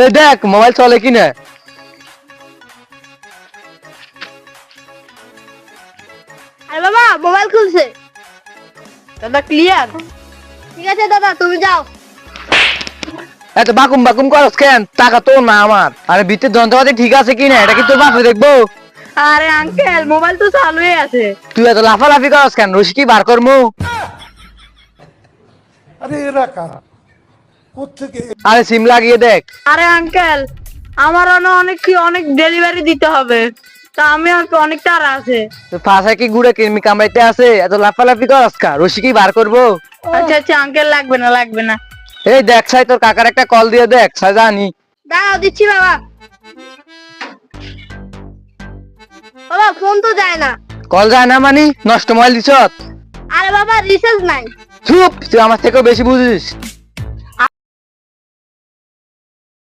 এ দেখ মোবাইল চলে কিনা। আরে বাবা মোবাইল খুলছে। দাদা ক্লিয়ার? ঠিক আছে দাদা তুমি যাও। এত বাকুম বাকুম করস কেন? টাকা তো না আমার। আরে ভিতরে যন্ত্রপাতি ঠিক আছে কিনা এটা কি তোর বাপে দেখবো? আরে আঙ্কেল মোবাইল তো চালুই আছে। তুই এত লাফালাফি করস কেন? রশি কি বার করমু? আরে এরা কারা কোত্থেকে আরে সিম লাগিয়ে দেখ। আরে আঙ্কেল আমার অনেক ডেলিভারি দিতে হবে, তা আমি অনেক তাড়া আছে। তোর ফাঁসায় কি গুড়ে কিরমি কামড়াইতে আছে? এত লাফালাফি করস কেন? রশি কি বার করবো? আচ্ছা আচ্ছা আঙ্কেল লাগবে না। এই দেখ সাই তোর কাকার একটা কল দিয়ে দেখ, সাই জানি। দাঁড়াও দিচ্ছি বাবা। বাবা ফোন তো যায় না। কল যায় না মানি নষ্ট মোবাইল দিছ। আরে বাবা রিচার্জ নাই। চুপ, তুই আমার থেকেও বেশি বুঝিস।